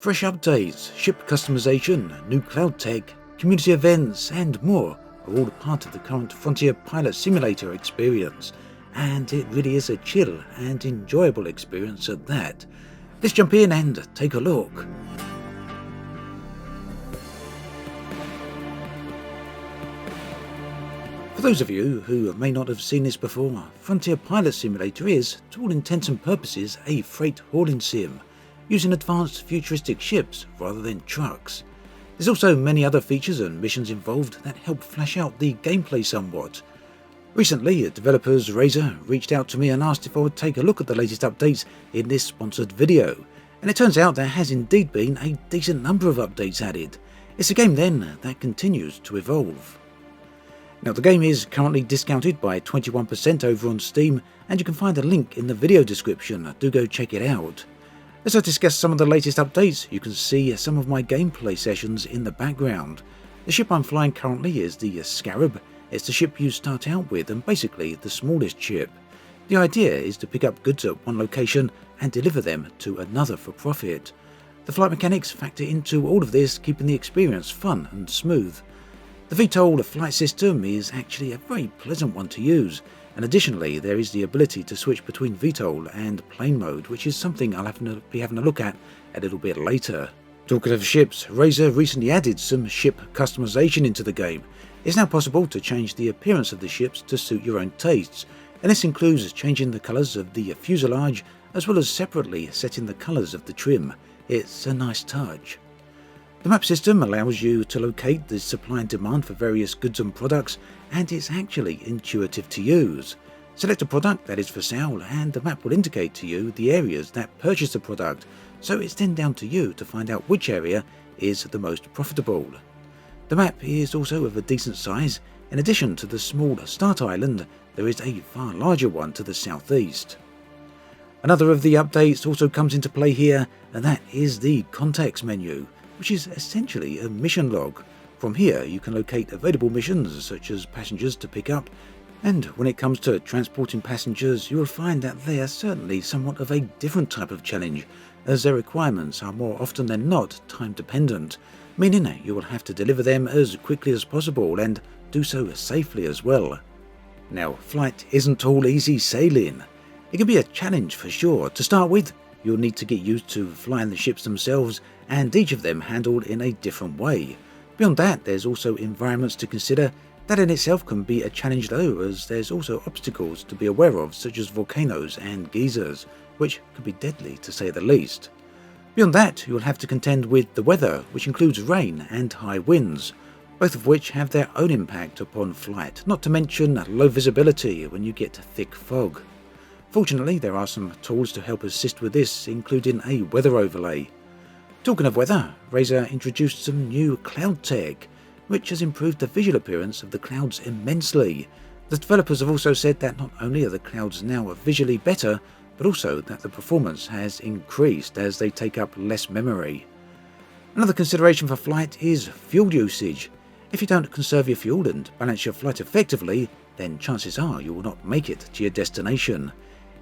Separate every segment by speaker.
Speaker 1: Fresh updates, ship customization, new cloud tech, community events and more are all part of the current Frontier Pilot Simulator experience, and it really is a chill and enjoyable experience at that. Let's jump in and take a look. For those of you who may not have seen this before, Frontier Pilot Simulator is, to all intents and purposes, a freight hauling sim, using advanced futuristic ships rather than trucks. There's also many other features and missions involved that help flesh out the gameplay somewhat. Recently, developers Razer reached out to me and asked if I would take a look at the latest updates in this sponsored video, and it turns out there has indeed been a decent number of updates added. It's a game then that continues to evolve. Now, the game is currently discounted by 21% over on Steam, and you can find a link in the video description. Do go check it out. As I discuss some of the latest updates, you can see some of my gameplay sessions in the background. The ship I'm flying currently is the Scarab. It's the ship you start out with and basically the smallest ship. The idea is to pick up goods at one location and deliver them to another for profit. The flight mechanics factor into all of this, keeping the experience fun and smooth. The VTOL flight system is actually a very pleasant one to use, and additionally there is the ability to switch between VTOL and plane mode, which is something I'll have to be having a look at a little bit later. Talking of ships, Razer recently added some ship customization into the game. It's now possible to change the appearance of the ships to suit your own tastes, and this includes changing the colours of the fuselage as well as separately setting the colours of the trim. It's a nice touch. The map system allows you to locate the supply and demand for various goods and products, and it's actually intuitive to use. Select a product that is for sale and the map will indicate to you the areas that purchase the product, so it's then down to you to find out which area is the most profitable. The map is also of a decent size. In addition to the small start island, there is a far larger one to the southeast. Another of the updates also comes into play here, and that is the context menu, which is essentially a mission log. From here you can locate available missions such as passengers to pick up, and when it comes to transporting passengers you will find that they are certainly somewhat of a different type of challenge, as their requirements are more often than not time dependent, meaning you will have to deliver them as quickly as possible and do so safely as well. Now, flight isn't all easy sailing. It can be a challenge for sure. To start with, you'll need to get used to flying the ships themselves, and each of them handled in a different way. Beyond that, there's also environments to consider. That in itself can be a challenge though, as there's also obstacles to be aware of such as volcanoes and geysers, which could be deadly to say the least. Beyond that, you'll have to contend with the weather, which includes rain and high winds, both of which have their own impact upon flight, not to mention low visibility when you get thick fog. Fortunately, there are some tools to help assist with this, including a weather overlay. Talking of weather, Razer introduced some new cloud tech, which has improved the visual appearance of the clouds immensely. The developers have also said that not only are the clouds now visually better, but also that the performance has increased as they take up less memory. Another consideration for flight is fuel usage. If you don't conserve your fuel and balance your flight effectively, then chances are you will not make it to your destination.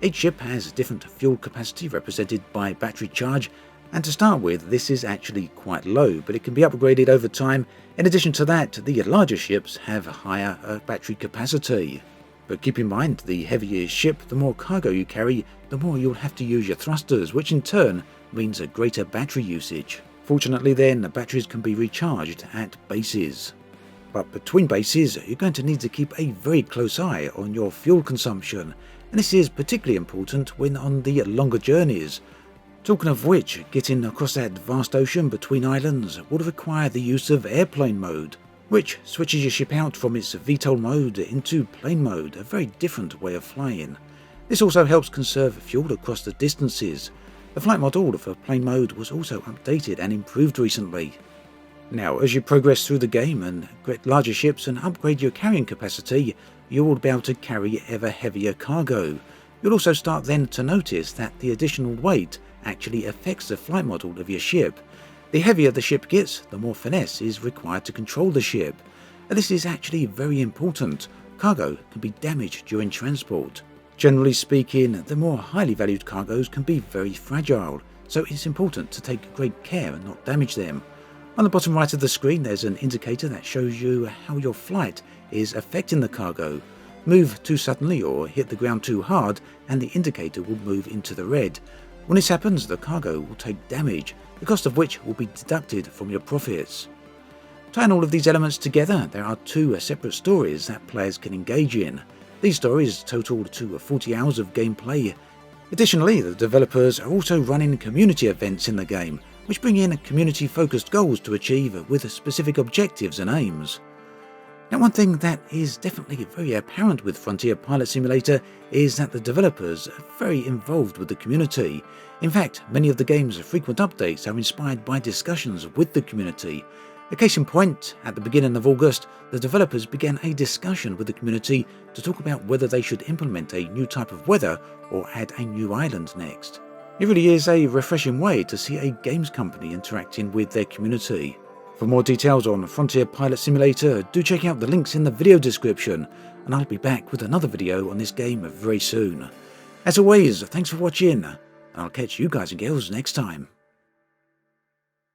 Speaker 1: Each ship has different fuel capacity represented by battery charge, and to start with this is actually quite low, but it can be upgraded over time. In addition to that, the larger ships have higher battery capacity. But keep in mind, the heavier your ship, the more cargo you carry, the more you'll have to use your thrusters, which in turn means a greater battery usage. Fortunately then, the batteries can be recharged at bases. But between bases, you're going to need to keep a very close eye on your fuel consumption, and this is particularly important when on the longer journeys. Talking of which, getting across that vast ocean between islands would require the use of airplane mode, which switches your ship out from its VTOL mode into plane mode, a very different way of flying. This also helps conserve fuel across the distances. The flight model for plane mode was also updated and improved recently. Now, as you progress through the game and get larger ships and upgrade your carrying capacity, you will be able to carry ever heavier cargo. You'll also start then to notice that the additional weight actually affects the flight model of your ship. The heavier the ship gets, the more finesse is required to control the ship. And this is actually very important. Cargo can be damaged during transport. Generally speaking, the more highly valued cargoes can be very fragile, so it's important to take great care and not damage them. On the bottom right of the screen there's an indicator that shows you how your flight is affecting the cargo. Move too suddenly or hit the ground too hard and the indicator will move into the red. When this happens, the cargo will take damage, the cost of which will be deducted from your profits. Tying all of these elements together, there are two separate stories that players can engage in. These stories total to 40 hours of gameplay. Additionally, the developers are also running community events in the game, which bring in community-focused goals to achieve with specific objectives and aims. Now, one thing that is definitely very apparent with Frontier Pilot Simulator is that the developers are very involved with the community. In fact, many of the game's frequent updates are inspired by discussions with the community. A case in point, at the beginning of August, the developers began a discussion with the community to talk about whether they should implement a new type of weather or add a new island next. It really is a refreshing way to see a games company interacting with their community. For more details on Frontier Pilot Simulator, do check out the links in the video description, and I'll be back with another video on this game very soon. As always, thanks for watching, and I'll catch you guys and girls next time.